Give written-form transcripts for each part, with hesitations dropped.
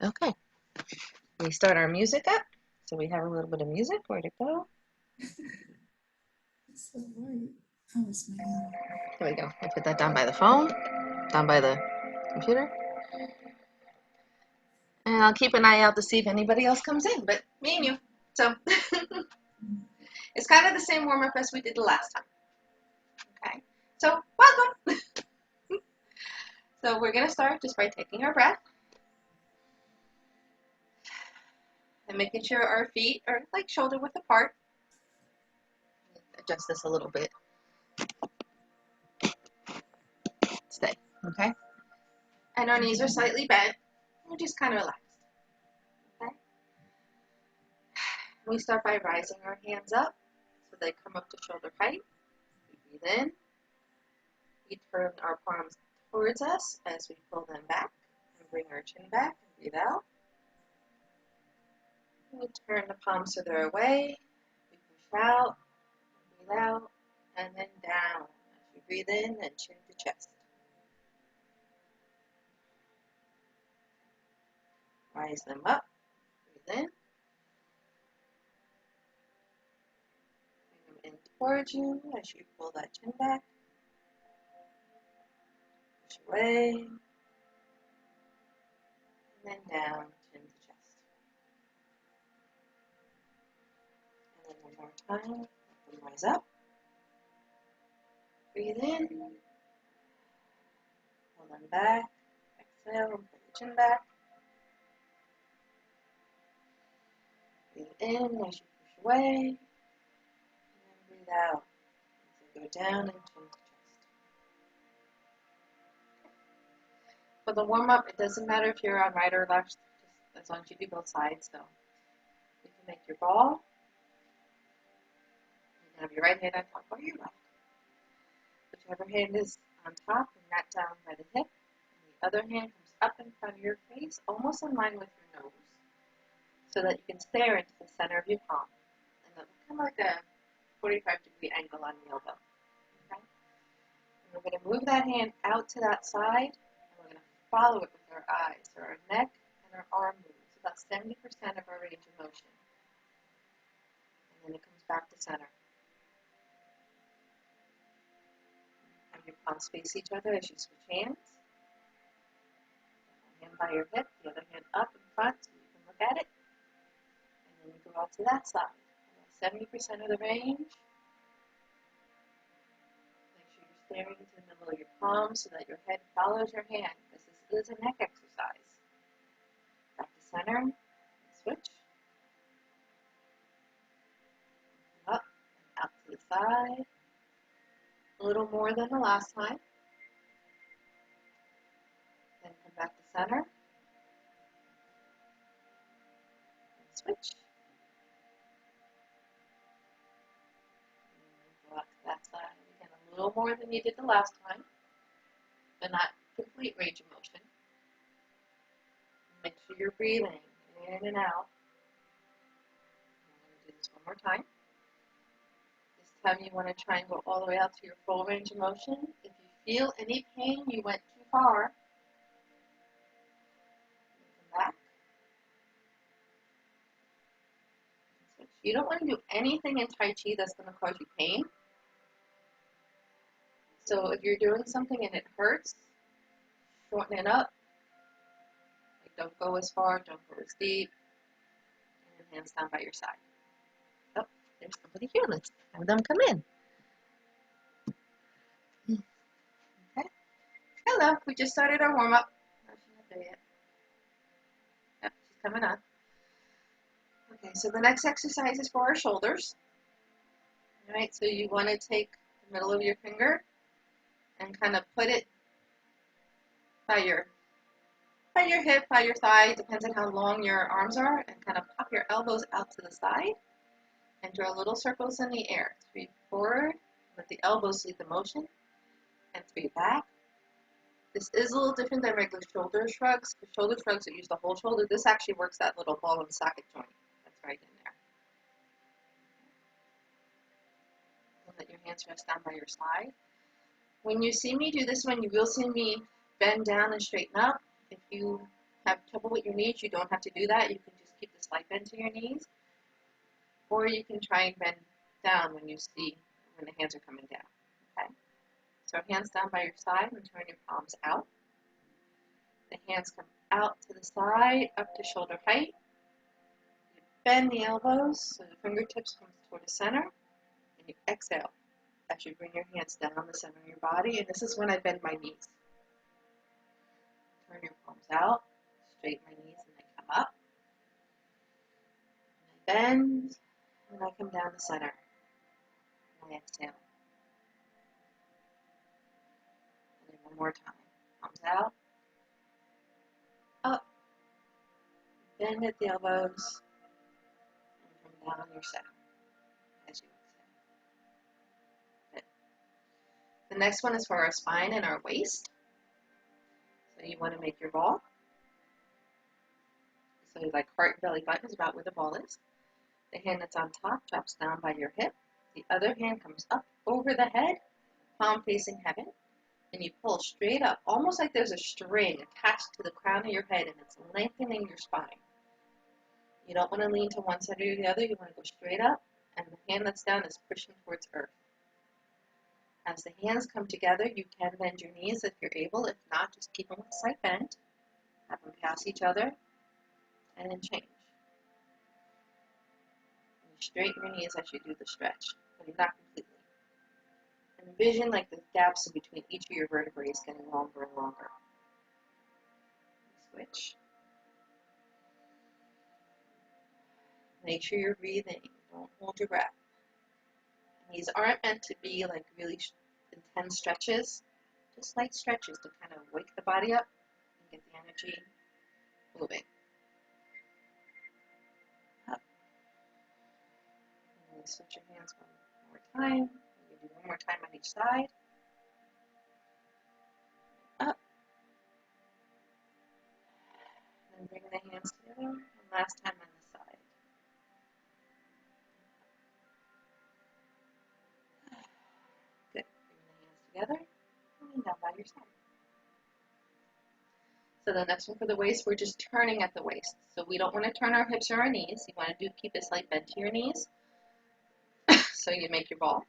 Okay, we start our music up. So we have a little bit of music. Where'd it go? It's so white. Oh, it's my hand. Here we go. I put that down by the phone, down by the computer. And I'll keep an eye out to see if anybody else comes in, but me and you. So it's kind of the same warm up as we did the last time. Okay, so welcome. So we're going to start just by taking our breath and making sure our feet are like shoulder width apart. Adjust this a little bit. Stay. Okay, and our knees are slightly bent. We're just kind of relaxed. Okay. We start by rising our hands up so they come up to shoulder height. We breathe in. We turn our palms towards us as we pull them back and bring our chin back and breathe out. We turn the palms further away. We push out, breathe out, and then down. As you breathe in and chin to chest. Rise them up. Breathe in. Bring them in towards you as you pull that chin back. Push away. And then down, chin to chest. And then one more time. Let them rise up. Breathe in. Pull them back. Exhale and pull the chin back. Breathe in as you push away. And then breathe out as you go down and chin to chest. For the warm-up, it doesn't matter if you're on right or left, just as long as you do both sides. So you can make your ball. You can have your right hand on top or your left. Whichever hand is on top, bring that down by the hip. And the other hand comes up in front of your face, almost in line with your nose, so that you can stare into the center of your palm. And then kind of like a 45-degree angle on the elbow. Okay? And we're going to move that hand out to that side, and we're going to follow it with our eyes. So our neck and our arm moves about 70% of our range of motion. And then it comes back to center. Have your palms face each other as you switch hands. One hand by your hip, the other hand up in front so you can look at it. And then you go out to that side. 70% of the range. Make sure you're staring into the middle of your palms so that your head follows your hand. This is a neck exercise. Back to center. Switch. Up and out to the side. A little more than the last time. Then come back to center. And switch. And go out to that side. Again, a little more than you did the last time, but not complete range of motion. Make sure you're breathing in and out. I'm going to do this one more time. This time you want to try and go all the way out to your full range of motion. If you feel any pain, you went too far. Come back. You don't want to do anything in Tai Chi that's going to cause you pain. So if you're doing something and it hurts, shorten it up. Like don't go as far, don't go as deep. And your hands down by your side. Oh, there's somebody here. Let's have them come in. Okay. Hello, we just started our warm-up. No, she's not there yet. Yep, she's coming on. Okay, so the next exercise is for our shoulders. All right, so you want to take the middle of your finger and kind of put it by your hip, by your thigh, depends on how long your arms are, and kind of pop your elbows out to the side and draw little circles in the air. 3 forward, let the elbows lead the motion, and 3 back. This is a little different than regular shoulder shrugs. The shoulder shrugs that use the whole shoulder, this actually works that little ball and socket joint that's right in there. And let your hands rest down by your side. When you see me do this one, you will see me bend down and straighten up. If you have trouble with your knees, you don't have to do that. You can just keep the slight bend to your knees, or you can try and bend down when you see when the hands are coming down. Okay? So hands down by your side and turn your palms out. The hands come out to the side, up to shoulder height. You bend the elbows so the fingertips come toward the center, and you exhale as you bring your hands down the center of your body. And this is when I bend my knees. Turn your palms out, straighten my knees, and I come up. And I bend, and I come down the center. And I exhale. And then one more time. Palms out, up, bend at the elbows, and come down your center as you exhale. Good. The next one is for our spine and our waist. So you want to make your ball. So like heart and belly button is about where the ball is. The hand that's on top drops down by your hip. The other hand comes up over the head, palm facing heaven, and you pull straight up, almost like there's a string attached to the crown of your head, and it's lengthening your spine. You don't want to lean to one side or the other. You want to go straight up, and the hand that's down is pushing towards earth. As the hands come together, you can bend your knees if you're able. If not, just keep them with a slight bend. Have them pass each other, and then change. And you straighten your knees as you do the stretch, but not completely. Envision like the gaps in between each of your vertebrae is getting longer and longer. Switch. Make sure you're breathing. Don't hold your breath. These aren't meant to be like really intense stretches, just light stretches to kind of wake the body up and get the energy moving. Up. And then switch your hands one more time. You can do one more time on each side. Up. And then bring the hands together. And last time on the side. Good. Bring the hands together. And then down by your side. So the next one for the waist, we're just turning at the waist. So we don't want to turn our hips or our knees. You want to keep a slight bend to your knees. So you make your ball.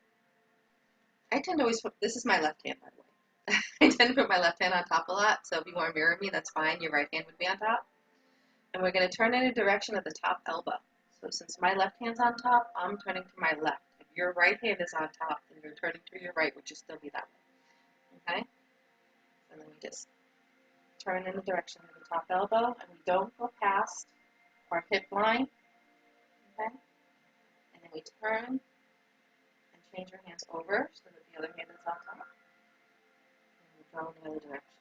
I tend to always put, this is my left hand by the way. I tend to put my left hand on top a lot. So if you want to mirror me, that's fine. Your right hand would be on top. And we're going to turn in the direction of the top elbow. So since my left hand's on top, I'm turning to my left. If your right hand is on top, then you're turning to your right, which will still be that way. Okay? And then we just turn in the direction of the top elbow, and we don't go past our hip line, okay? And then we turn and change our hands over so that the other hand is on top, and we go in the other direction.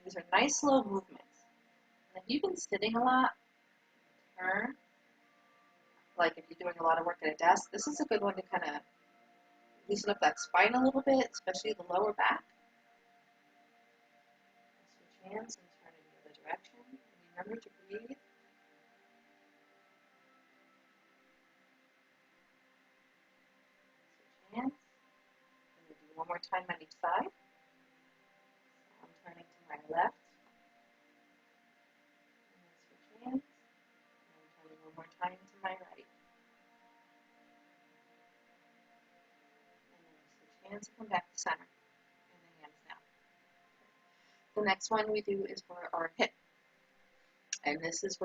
These are nice slow movements. And if you've been sitting a lot, turn. Like if you're doing a lot of work at a desk, this is a good one to kind of loosen up that spine a little bit, especially the lower back. Switch hands and turn in the other direction. And remember to breathe. Switch hands. And we'll do one more time on each side. So I'm turning to my left. And then switch hands. And I'm turning one more time to my right. And then switch hands and come back to center. And the hands down. The next one we do is for our hip. And this is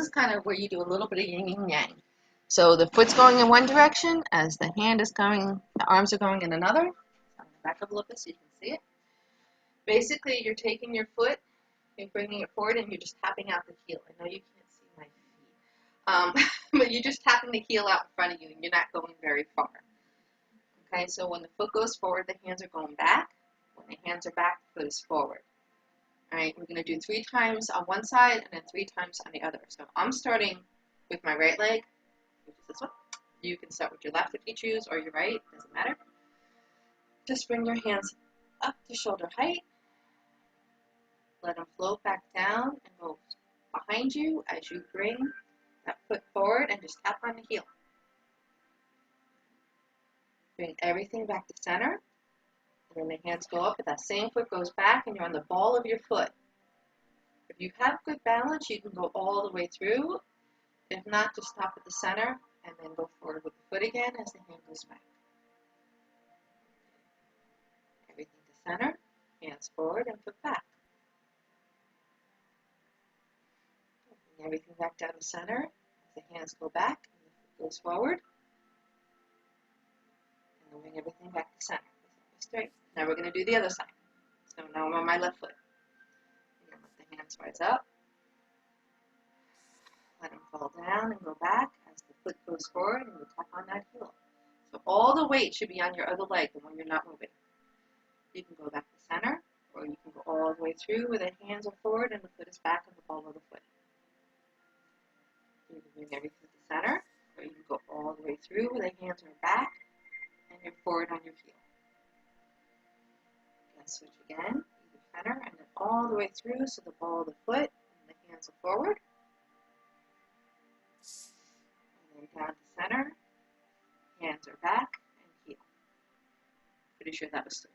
kind of where you do a little bit of yin and yang. So the foot's going in one direction as the hand is going, the arms are going in another. I'm going to back up a little bit so you can see it. Basically, you're taking your foot, you're bringing it forward, and you're just tapping out the heel. I know you can't see my feet, but you're just tapping the heel out in front of you, and you're not going very far. Okay, so when the foot goes forward, the hands are going back. When the hands are back, the foot is forward. All right, we're going to do 3 times on one side and then 3 times on the other. So I'm starting with my right leg, which is this one. You can start with your left if you choose, or your right, doesn't matter. Just bring your hands up to shoulder height. Let them float back down and go behind you as you bring that foot forward and just tap on the heel. Bring everything back to center. And then the hands go up, but that same foot goes back and you're on the ball of your foot. If you have good balance, you can go all the way through. If not, just stop at the center and then go forward with the foot again as the hand goes back. Everything to center, hands forward and foot back. Bring everything back down to center as the hands go back and the foot goes forward. And then bring everything back to center. Straight. Now we're going to do the other side. So now I'm on my left foot. Again, let the hands rise up. Let them fall down and go back as the foot goes forward and you tap on that heel. So all the weight should be on your other leg, the one you're not moving. You can go back to center, or you can go all the way through where the hands are forward and the foot is back on the ball of the foot. You can bring everything to center, or you can go all the way through where the hands are back and you're forward on your heel. Again, switch again, either center and then all the way through so the ball of the foot and the hands are forward. And then down to center, hands are back and heel. Pretty sure that was 3.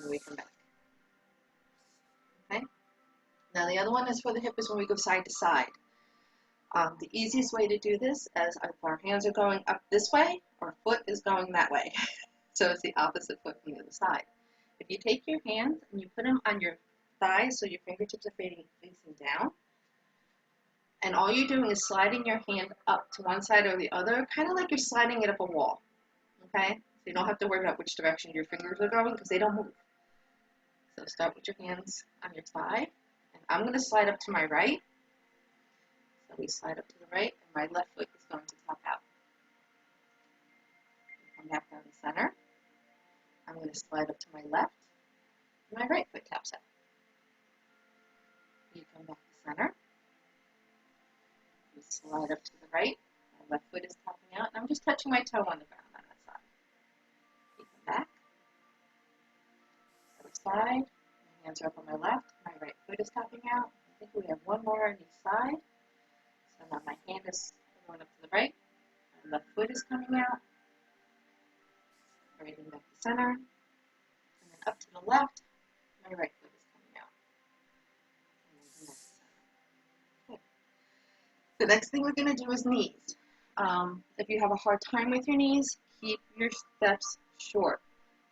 And we come back. Okay? Now the other one is for the hip is when we go side to side. The easiest way to do this is if our hands are going up this way, our foot is going that way. So it's the opposite foot from the other side. If you take your hands and you put them on your thighs so your fingertips are facing down, and all you're doing is sliding your hand up to one side or the other, kind of like you're sliding it up a wall. Okay? So you don't have to worry about which direction your fingers are going because they don't move. So start with your hands on your thigh, and I'm going to slide up to my right. So we slide up to the right, and my left foot is going to tap out. Come back down the center. I'm going to slide up to my left, and my right foot taps out. You come back to center. You slide up to the right, my left foot is tapping out, and I'm just touching my toe on the ground on that side. You come back. Other side. My hands are up on my left, my right foot is tapping out. I think we have one more on each side. So now my hand is going up to the right, my left foot is coming out, everything back to center, and then up to the left, my right foot is coming out. And then back to center. Okay. The next thing we're going to do is knees. If you have a hard time with your knees, keep your steps short,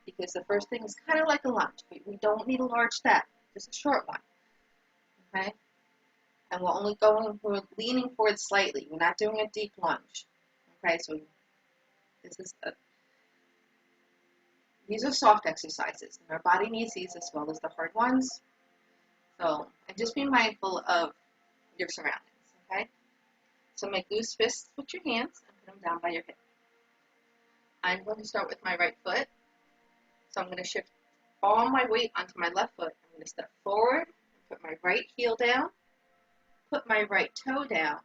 because the first thing is kind of like a lunge. We don't need a large step, just a short one. Okay? And we're leaning forward slightly. We're not doing a deep lunge. Okay, so these are soft exercises, and our body needs these as well as the hard ones. So, and just be mindful of your surroundings, okay? So make loose fists with your hands and put them down by your hip. I'm going to start with my right foot. So I'm going to shift all my weight onto my left foot. I'm going to step forward, put my right heel down, put my right toe down,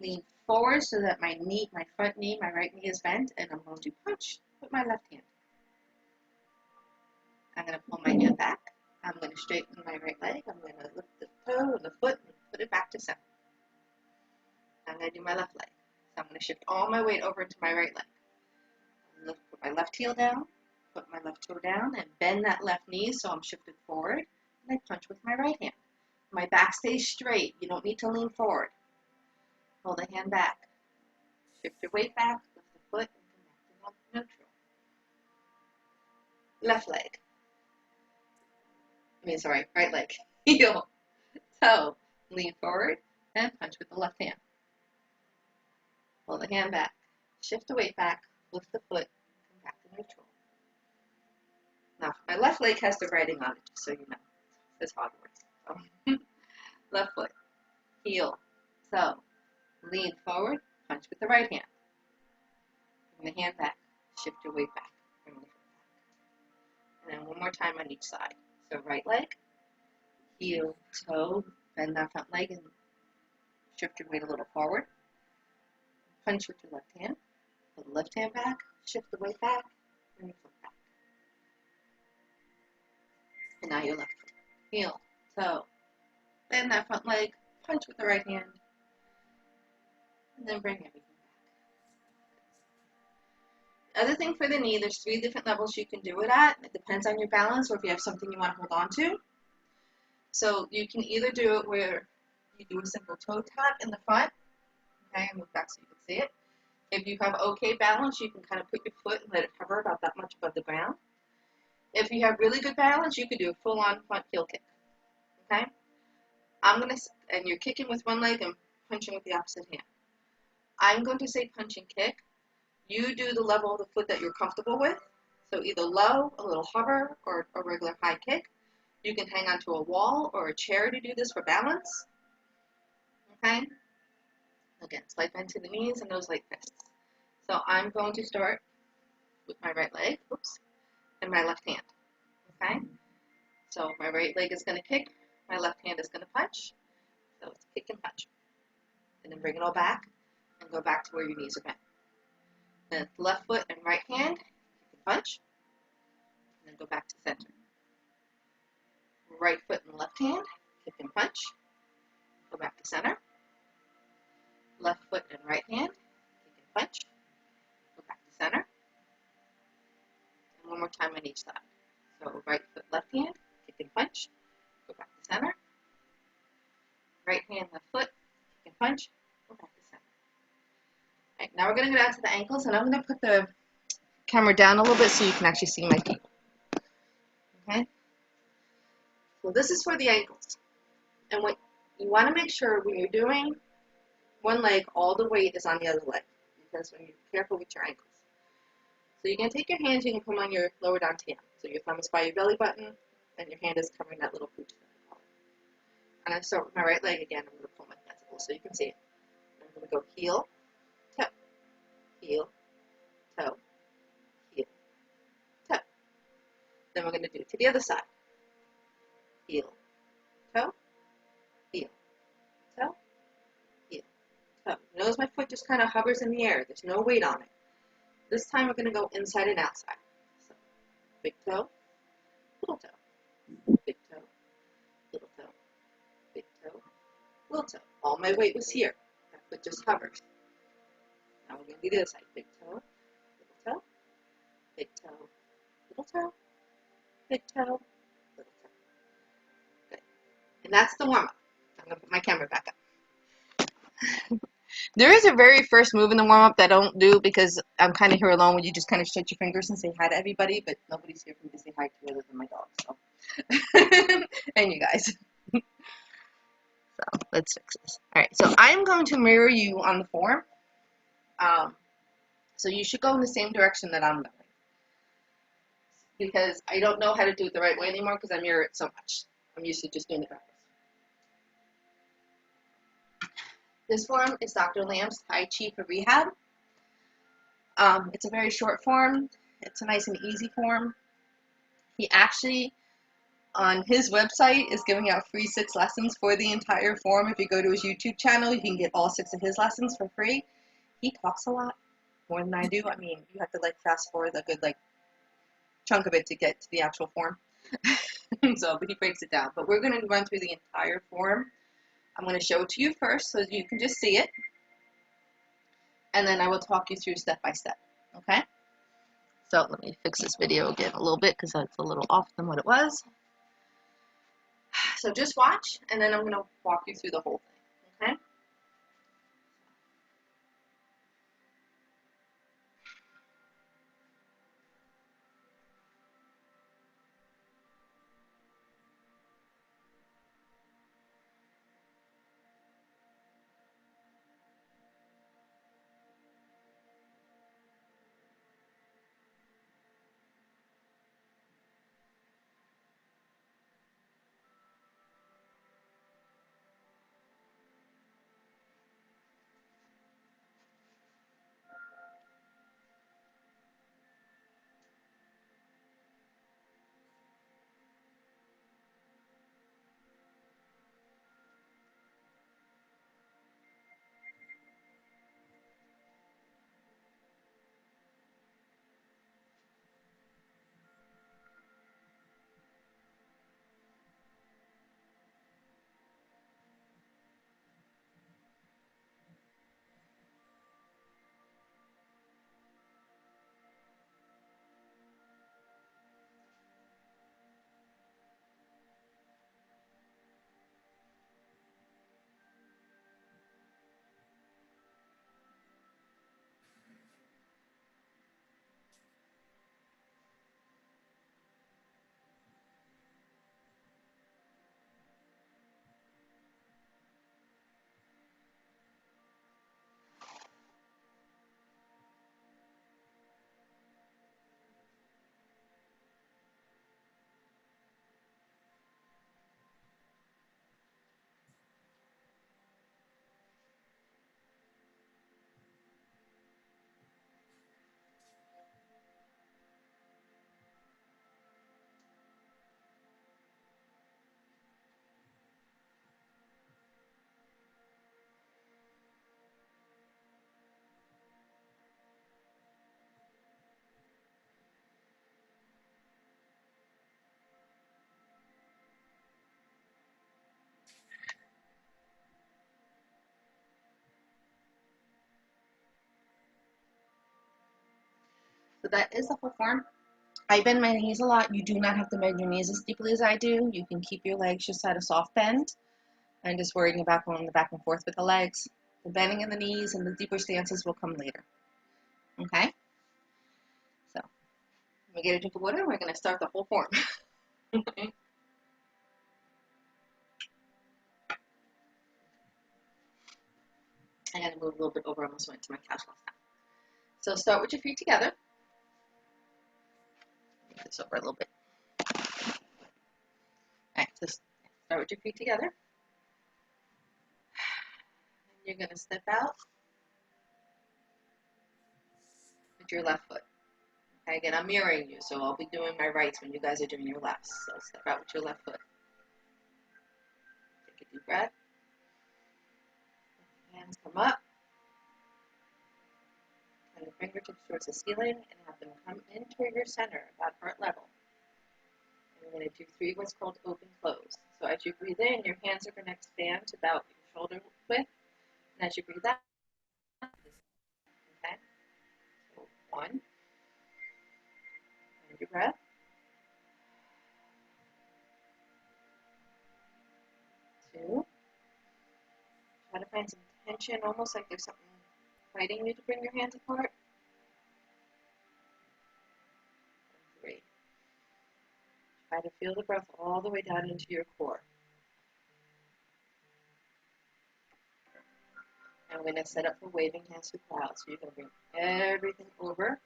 lean forward so that my front knee, my right knee is bent, and I'm going to punch with my left hand. I'm going to pull my hand back. I'm going to straighten my right leg. I'm going to lift the toe and the foot and put it back to center. I'm going to do my left leg. So I'm going to shift all my weight over into my right leg. I'm going to put my left heel down, put my left toe down, and bend that left knee so I'm shifted forward, and I punch with my right hand. My back stays straight. You don't need to lean forward. Pull the hand back. Shift your weight back, lift the foot, and come back to neutral. Left leg. Right leg. Heel, toe, lean forward, and punch with the left hand. Pull the hand back. Shift the weight back, lift the foot, come back to neutral. Now, my left leg has the writing on it, just so you know. It's Hogwarts. So. Left foot, heel, toe, lean forward, punch with the right hand. Bring the hand back, shift your weight back, bring the foot back. And then one more time on each side. So right leg, heel, toe, bend that front leg and shift your weight a little forward. Punch with your left hand, pull the left hand back, shift the weight back, bring the foot back. And now your left foot, heel, toe, bend that front leg, punch with the right hand, and then bring everything back. The other thing for the knee, there's 3 different levels you can do it at. It depends on your balance or if you have something you want to hold on to. So you can either do it where you do a simple toe tap in the front, okay, and move back so you can see it. If you have okay balance, you can kind of put your foot and let it hover about that much above the ground. If you have really good balance, you could do a full-on front heel kick, okay? And you're kicking with one leg and punching with the opposite hand. I'm going to say punch and kick. You do the level of the foot that you're comfortable with. So either low, a little hover, or a regular high kick. You can hang onto a wall or a chair to do this for balance. Okay? Again, slight bend to the knees and those leg fists. So I'm going to start with my right leg, and my left hand. Okay? So my right leg is going to kick, my left hand is going to punch. So it's kick and punch. And then bring it all back and go back to where your knees are bent. Then left foot and right hand, kick and punch. And then go back to center. Right foot and left hand, kick and punch. Go back to center. Left foot and right hand, kick and punch. Go back to center. And one more time on each side. So right foot, left hand, kick and punch. Go back to center. Right hand, left foot, kick and punch. Go back to center. All right, now we're going to go down to the ankles, and I'm going to put the camera down a little bit so you can actually see my feet. Okay? So this is for the ankles. And what you want to make sure when you're doing one leg, all the weight is on the other leg. Because when you're careful with your ankles. So you can take your hands, you can put them on your lower down tam. So your thumb is by your belly button, and your hand is covering that little pooch. And I start with my right leg again. I'm going to pull my tentacle so you can see it. I'm going to go heel, toe, heel, toe, heel, toe. Then we're going to do it to the other side. Heel, toe, heel, toe, heel, toe. Notice my foot just kind of hovers in the air. There's no weight on it. This time we're going to go inside and outside. So, big toe, little toe, big toe, little toe, big toe, little toe. All my weight was here. That foot just hovers. Now we're going to do the other side. Big toe, little toe, big toe, little toe, big toe, little toe. Good. And that's the warm-up. I'm going to put my camera back up. There is a very first move in the warm-up that I don't do because I'm kind of here alone when you just kind of stretch your fingers and say hi to everybody, but nobody's here for me to say hi to other than my dog, so. And you guys. So let's fix this. All right, so I'm going to mirror you on the form. So you should go in the same direction that I'm going. Because I don't know how to do it the right way anymore because I mirror it so much. I'm used to just doing it backwards. This form is Dr. Lamb's Tai Chi for Rehab. It's a very short form. It's a nice and easy form. He actually, on his website, is giving out free 6 lessons for the entire form. If you go to his YouTube channel, you can get all 6 of his lessons for free. He talks a lot, more than I do. I mean, you have to like fast forward a good like chunk of it to get to the actual form. So, but he breaks it down. But we're going to run through the entire form. I'm going to show it to you first so you can just see it. And then I will talk you through step by step. Okay? So let me fix this video again a little bit because it's a little off than what it was. So just watch, and then I'm going to walk you through the whole thing. Okay? that is the whole form. I bend my knees a lot. You do not have to bend your knees as deeply as I do. You can keep your legs just at a soft bend. I'm just worrying about going the back and forth with the legs. The bending in the knees and the deeper stances will come later. Okay? So, let me get a drink of water and we're going to start the whole form. I had to move a little bit over, I almost went to my couch last time. So start with your feet together. Move this over a little bit. Alright, so start with your feet together. And you're going to step out with your left foot. Okay, again, I'm mirroring you, so I'll be doing my rights when you guys are doing your lefts. So step out with your left foot. Take a deep breath. Hands come up. Turn your fingertips towards the ceiling and have them come into your center, about heart level. And we're going to do 3 what's called open close. So as you breathe in, your hands are going to expand to about your shoulder width. And as you breathe out, okay? So 1, hold your breath. 2, try to find some tension, almost like there's something fighting you to bring your hands apart. 3, try to feel the breath all the way down into your core. And we're going to set up for waving hands to clouds. So you're going to bring everything over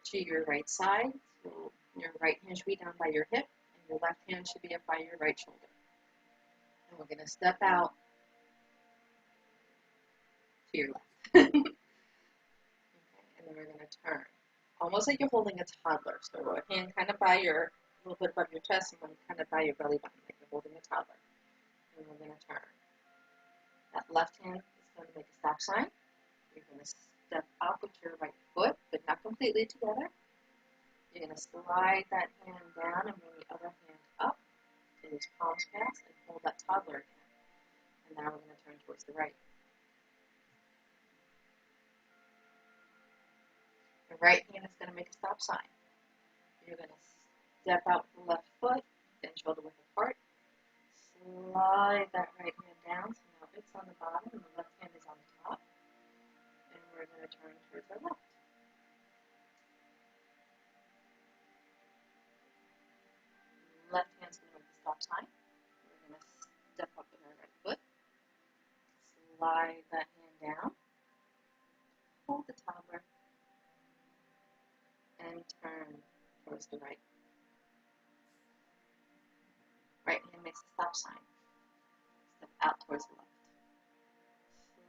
to your right side. So your right hand should be down by your hip, and your left hand should be up by your right shoulder. And we're going to step out to your left. Okay, and then we're going to turn. Almost like you're holding a toddler. So a hand kind of by your, a little bit above your chest, and one kind of by your belly button, like you're holding a toddler. And we're going to turn. That left hand is going to make a stop sign. You're going to step up with your right foot, but not completely together. You're going to slide that hand down and bring the other hand up to those palms pass and hold that toddler again. And now we're going to turn towards the right. The right hand is going to make a stop sign. You're going to step out with the left foot, then shoulder width apart. Slide that right hand down, so now it's on the bottom and the left hand is on the top. And we're going to turn towards our left. Left hand's going to make the stop sign. We're going to step up with our right foot. Slide that hand down. Hold the toddler. And turn towards the right. Right hand makes a stop sign. Step out towards the left.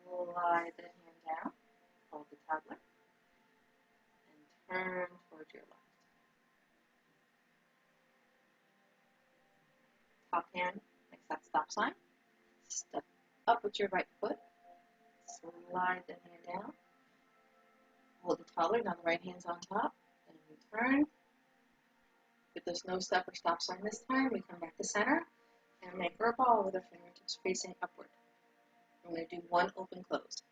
Slide that hand down. Hold the toddler. And turn towards your left. Top hand makes that stop sign. Step up with your right foot. Slide the hand down. Hold the toddler. Now the right hand's on top. And we turn. If there's no step or stop sign this time, we come back to center and make our ball with our fingertips facing upward. I'm going to do 1 open close.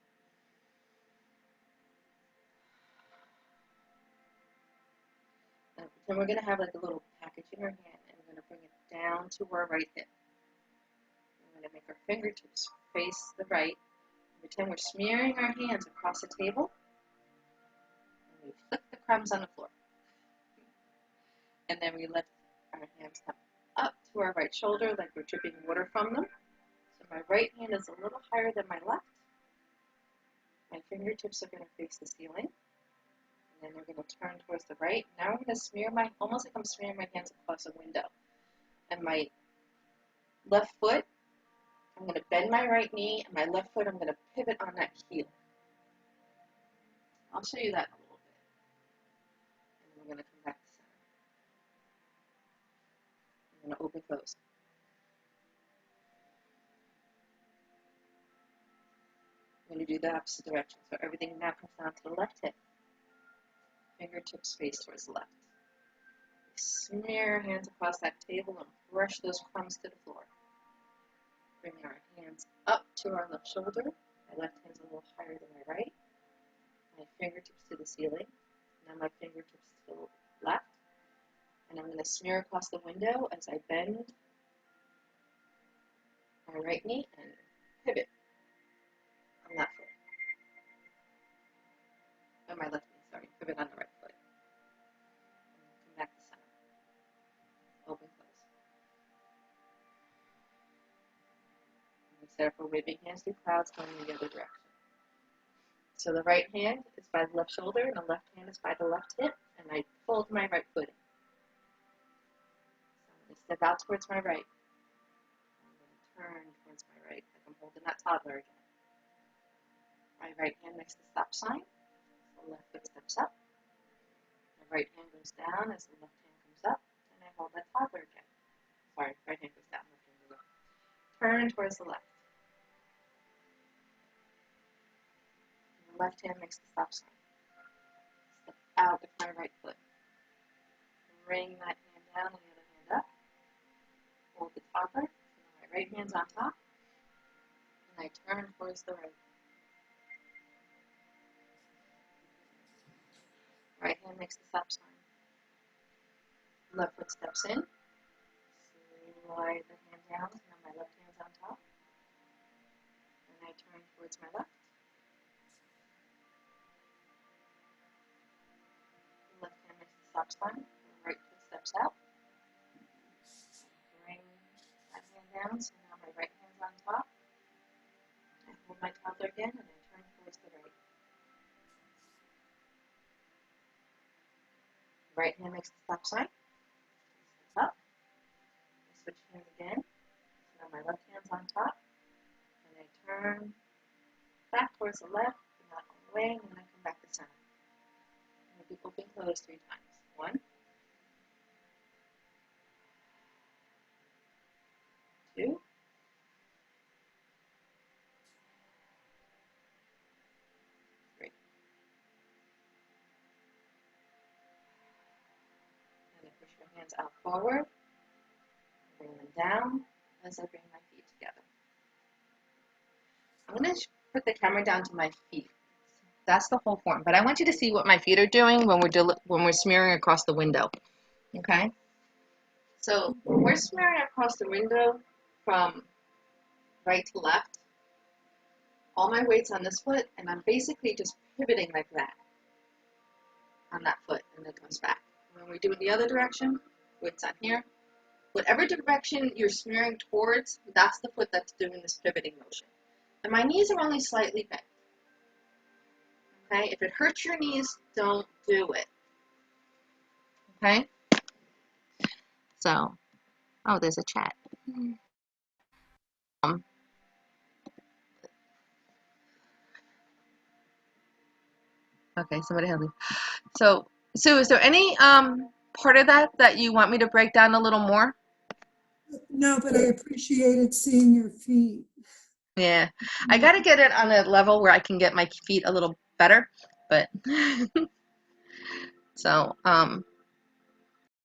Then we're going to have like a little package in our hand, and we're going to bring it down to our right hip. We're going to make our fingertips face the right. Pretend we're smearing our hands across the table, and we flick the crumbs on the floor. And then we let our hands come up to our right shoulder like we're dripping water from them. So my right hand is a little higher than my left. My fingertips are going to face the ceiling. And then we're going to turn towards the right. Now I'm going to smear almost like I'm smearing my hands across a window. And my left foot, I'm going to bend my right knee, and my left foot, I'm going to pivot on that heel. I'll show you that in a little bit. And then we're going to come back to center. I'm going to open close. I'm going to do the opposite direction. So everything now comes down to the left hip. Fingertips face towards the left. Smear our hands across that table and brush those crumbs to the floor. Bring our hands up to our left shoulder. My left hand's a little higher than my right. My fingertips to the ceiling. Now my fingertips to the left. And I'm going to smear across the window as I bend my right knee and pivot on that foot. On my left knee, sorry, pivot on the right foot. And come back to center. Open, close. And we set up our waving hands through clouds going in the other direction. So the right hand is by the left shoulder and the left hand is by the left hip, and I fold my right foot in. So I'm going to step out towards my right. I'm going to turn towards my right, like I'm holding that toddler again. My right hand makes the stop sign. The left foot steps up. The right hand goes down as the left hand comes up, and I hold that toddler again. Sorry, right hand goes down, left hand goes up. Turn towards the left. And the left hand makes the stop sign. Step out with my right foot. Bring that hand down and the other hand up. Hold the toddler. So my right hand's on top. And I turn towards the right. Right hand makes the stop sign. Left foot steps in. Slide the hand down, and now my left hand's on top. And I turn towards my left. The left hand makes the stop sign. The right foot steps out. Bring that hand down, so now my right hand's on top. I hold my toddler again, and I turn towards the right. Right hand makes the stop sign. Step up. I switch hands again. So now my left hand's on top. And I turn back towards the left, but not all the way, and then I come back to center. I'm going to do open, close 3 times. 1, 2, 3. And I push my hands out forward, bring them down as I bring my feet together. I'm going to put the camera down to my feet. That's the whole form, but I want you to see what my feet are doing when we're smearing across the window. Okay? So we're smearing across the window from right to left. All my weight's on this foot, and I'm basically just pivoting like that on that foot, and it comes back. When we do it the other direction, weight's on here. Whatever direction you're smearing towards, that's the foot that's doing this pivoting motion. And my knees are only slightly bent. Okay? If it hurts your knees, don't do it. Okay? So, oh, there's a chat. Okay, somebody help me. So, Sue, is there any part of that you want me to break down a little more? No, but I appreciated seeing your feet. Yeah, I got to get it on a level where I can get my feet a little better, but so